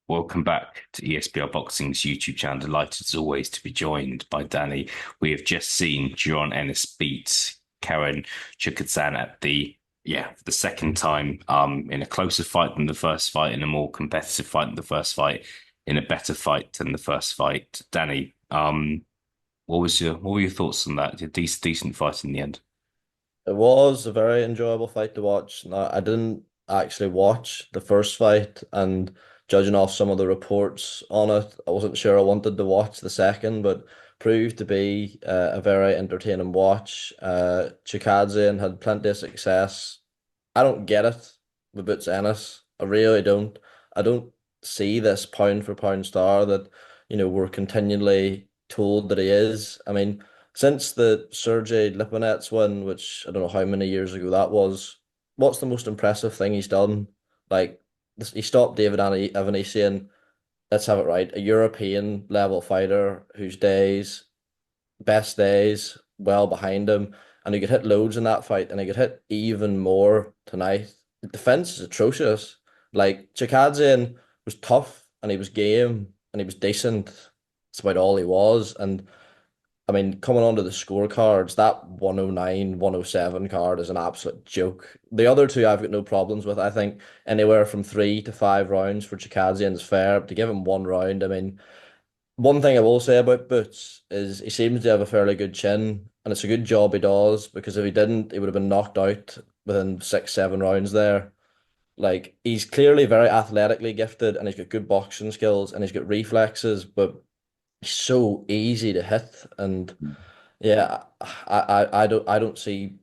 Welcome back to ESBR Boxing's YouTube channel. Delighted as always to be joined by Danny. We have just seen JARON Ennis beat Karen Chukhadzhian at the second time in a closer fight than the first fight, in a more competitive fight than the first fight, in a better fight than the first fight. Danny, what were your thoughts on that? A decent fight in the end. It was a very enjoyable fight to watch. Now, I didn't actually watch the first fight, and judging off some of the reports on it, I wasn't sure I wanted to watch the second, but proved to be a very entertaining watch. Chukhadzhian had plenty of success. I don't get it with Boots Ennis. I really don't. I don't see this pound for pound star that, we're continually told that he is. I mean, since the Sergey Lipinets win, which I don't know how many years ago that was, what's the most impressive thing he's done? Like, he stopped David Avanesian, let's have it right, a European level fighter whose best days, well behind him, and he could hit loads in that fight, and he could hit even more tonight. The defense is atrocious. Like, Chikadzian was tough, and he was game, and he was decent. That's about all he was. And I mean, coming onto the scorecards, that 109, 107 card is an absolute joke. The other two I've got no problems with. I think anywhere from 3 to 5 rounds for Chikadzian is fair. But to give him 1 round, I mean, one thing I will say about Boots is he seems to have a fairly good chin, and it's a good job he does, because if he didn't, he would have been knocked out within 6, 7 rounds there. Like, he's clearly very athletically gifted, and he's got good boxing skills, and he's got reflexes, but he's so easy to hit. And yeah, I don't see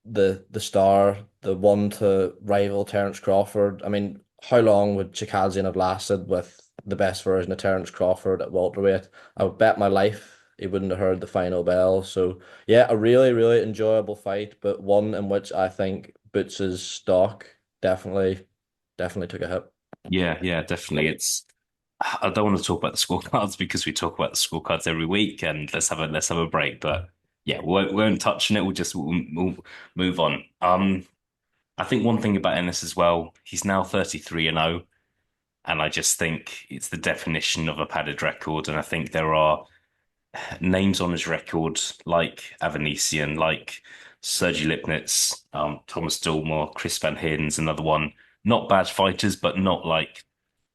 the star, the one to rival Terence Crawford. I mean, how long would Chikadzian have lasted with the best version of Terence Crawford at welterweight? I would bet my life he wouldn't have heard the final bell. So yeah, a really, really enjoyable fight, but one in which I think Boots's stock definitely took a hit. Yeah, definitely. I don't want to talk about the scorecards because we talk about the scorecards every week, and let's have a break. But yeah, we won't touch on it. We'll move on. I think one thing about Ennis as well, he's now 33-0, and I just think it's the definition of a padded record. And I think there are names on his record like Avanesian, like Sergey Lipnitz, Thomas Dulmore, Chris Van Heerden's another one. Not bad fighters, but not like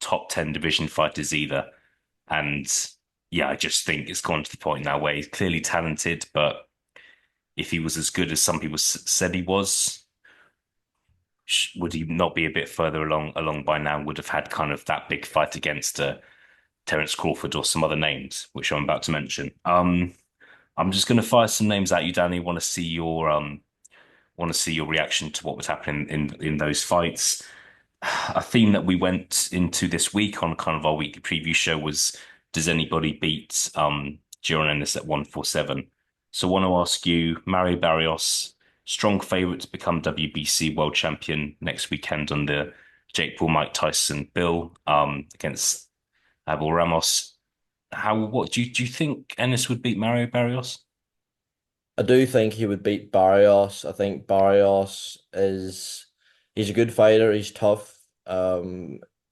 top 10 division fighters either. And yeah, I just think it's gone to the point now where he's clearly talented, but if he was as good as some people said he was, would he not be a bit further along by now? Would have had kind of that big fight against Terence Crawford or some other names, which I'm about to mention. I'm just going to fire some names at you, Danny. Want to see your reaction to what was happening in those fights. A theme that we went into this week on kind of our weekly preview show was, does anybody beat JARON Ennis at 147? So I want to ask you, Mario Barrios, strong favourite to become WBC world champion next weekend on the Jake Paul Mike Tyson bill against Abel Ramos. What do you think Ennis would beat Mario Barrios? I do think he would beat Barrios. I think Barrios is he's a good fighter. He's tough.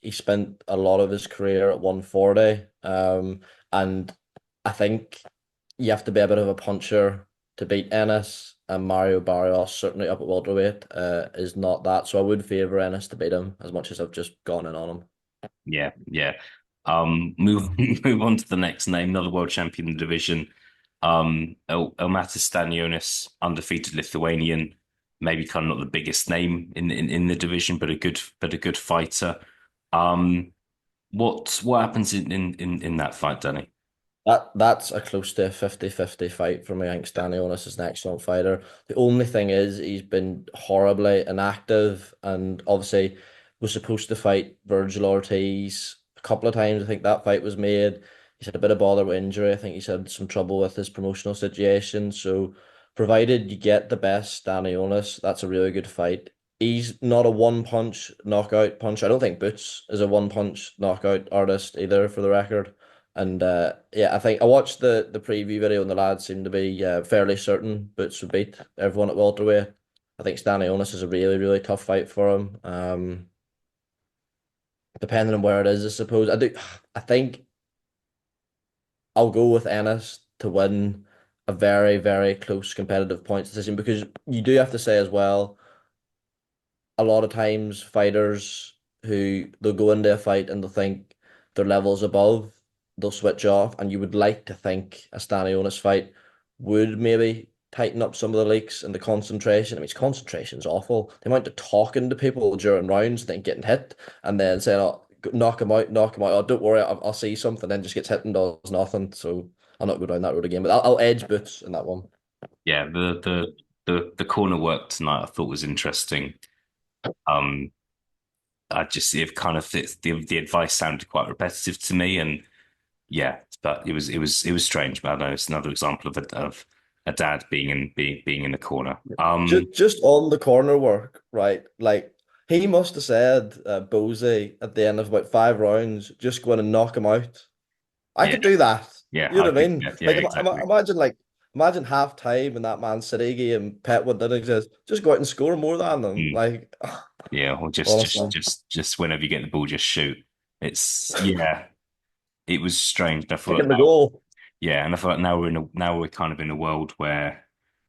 He spent a lot of his career at 140. And I think you have to be a bit of a puncher to beat Ennis. And Mario Barrios, certainly up at welterweight, is not that. So I would favor Ennis to beat him, as much as I've just gone in on him. Yeah. Move move on to the next name, another world champion in the division. Elmatis Stanionis, undefeated Lithuanian, maybe kind of not the biggest name in the division, but a good fighter. Um, what happens in that fight, Danny? That's a close to a 50-50 fight for me. I think Stanionis is an excellent fighter. The only thing is he's been horribly inactive, and obviously was supposed to fight Virgil Ortiz a couple of times. I think that fight was made. He's had a bit of bother with injury. I think he's had some trouble with his promotional situation. So provided you get the best Stanionis, that's a really good fight. He's not a one punch knockout punch. I don't think Boots is a one punch knockout artist either, for the record. And yeah, I think I watched the preview video, and the lads seem to be fairly certain Boots would beat everyone at welterweight. I think Stanionis is a really, really tough fight for him. depending on where it is, I suppose. I think I'll go with Ennis to win a very, very close competitive points decision because you do have to say as well, a lot of times fighters who they'll go into a fight and they'll think their level's above, they'll switch off, and you would like to think a Stanionis fight would maybe tighten up some of the leaks and the concentration. I mean, his concentration's awful. The amount of talking to people during rounds, then getting hit, and then saying, "Oh, knock him out, knock him out. Oh, don't worry, I'll see something." Then just gets hit and does nothing. So I'll not go down that road again. But I'll edge Boots in that one. Yeah, the corner work tonight I thought was interesting. Um, I just it kind of fits the advice sounded quite repetitive to me, and yeah, but it was strange. But I know it's another example of a dad being in the corner. Just on the corner work, right? Like he must have said, Bose at the end of about 5 rounds, just go in and knock him out. I Yeah, could do that. yeah, You I know what I could, mean? yeah, yeah, exactly. Imagine half time in that Man City game, Petwood didn't exist. Just go out and score more than them. Mm. Like Yeah, or honestly, just whenever you get the ball, just shoot. It's yeah, it was strange. I feel like kicking the goal. yeah, and I feel like now we're kind of in a world where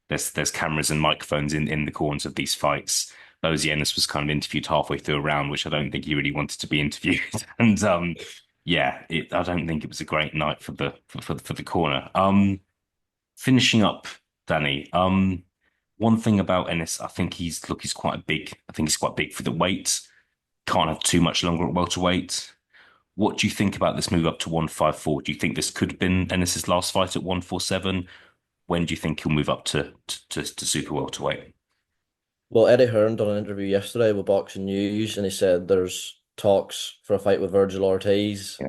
there's cameras and microphones in the corners of these fights. Ennis was kind of interviewed halfway through a round, which I don't think he really wanted to be interviewed. And yeah, I don't think it was a great night for the corner. Finishing up, Danny. One thing about Ennis, I think he's quite big. I think he's quite big for the weight. Can't have too much longer at welterweight. What do you think about this move up to 154? Do you think this could have been Ennis's last fight at 147? When do you think he'll move up to super welterweight? Well, Eddie Hearn done an interview yesterday with Boxing News, and he said there's talks for a fight with Virgil Ortiz. Yeah.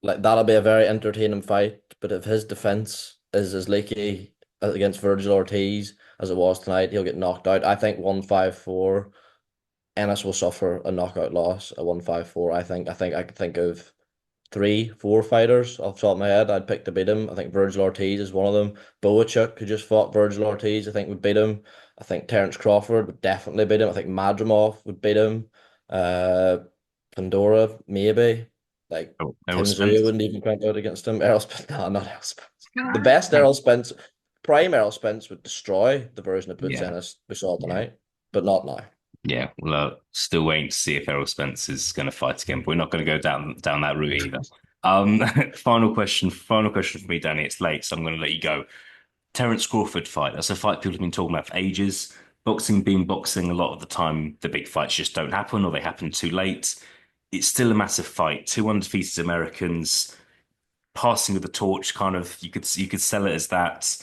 Like that'll be a very entertaining fight. But if his defense is as leaky against Virgil Ortiz as it was tonight, he'll get knocked out. I think 154. Ennis will suffer a knockout loss at 154. I think I could think of three, four fighters off the top of my head I'd pick to beat him. I think Virgil Ortiz is one of them. Boachuk, who just fought Virgil Ortiz, I think would beat him. I think Terence Crawford would definitely beat him. I think Madrimov would beat him. Uh, Pandora, maybe. Like Oh, Errol Tim Zua Spence. wouldn't even count out against him. Errol Spence, no, not Errol Spence. The best Errol Spence, prime Errol Spence would destroy the version of Boots Yeah, Ennis we saw yeah, tonight, but not now. yeah. Well, still waiting to see if Errol Spence is going to fight again, but we're not going to go down that route either. Um, final question for me, Danny. It's late, so I'm going to let you go. Terence Crawford fight. That's a fight people have been talking about for ages. Boxing being boxing, a lot of the time the big fights just don't happen or they happen too late. It's still a massive fight. Two undefeated Americans passing of the torch, kind of you could sell it as that.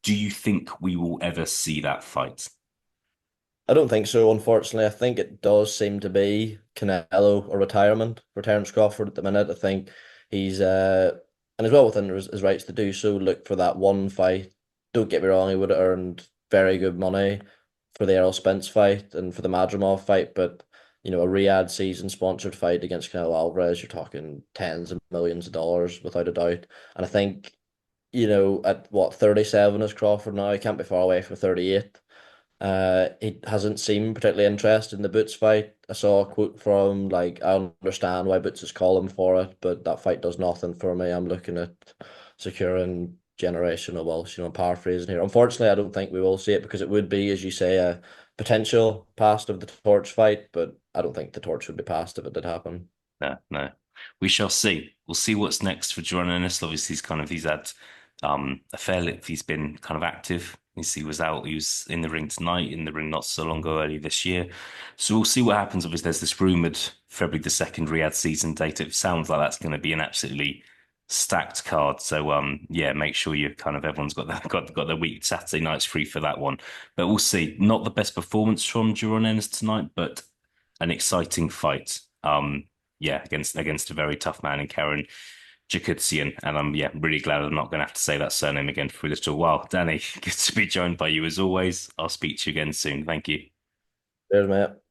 Do you think we will ever see that fight? I don't think so, unfortunately. I think it does seem to be Canelo or retirement for Terence Crawford at the minute. I think he's and as well within his rights to do so, look for that one fight. Don't get me wrong, he would have earned very good money for the Errol Spence fight and for the Madrimov fight, but a Riyadh season sponsored fight against Canelo Alvarez, you're talking tens of millions of dollars without a doubt. And I think, at what, 37 is Crawford now, he can't be far away from 38. He hasn't seemed particularly interested in the Boots fight. I saw a quote from like, I understand why Boots is calling for it, but that fight does nothing for me. I'm looking at securing generational wealth, paraphrasing here. Unfortunately, I don't think we will see it because it would be, as you say, a potential past of the torch fight, but I don't think the torch would be passed if it did happen. No, no. We shall see. We'll see what's next for JARON Ennis. Obviously, he's had a fair lip. He's been kind of active. He was in the ring tonight, in the ring not so long ago, early this year. So we'll see what happens. Obviously, there's this rumored February the 2nd Riyadh season date. It sounds like that's going to be an absolutely stacked card. So yeah, make sure you kind of everyone's got got their week Saturday nights free for that one. But we'll see. Not the best performance from JARON Ennis tonight, but an exciting fight. Yeah, against a very tough man in Karen Chukhadzhian. And I'm yeah, really glad I'm not gonna have to say that surname again for a little while. Danny, good to be joined by you as always. I'll speak to you again soon. Thank you. There's mate.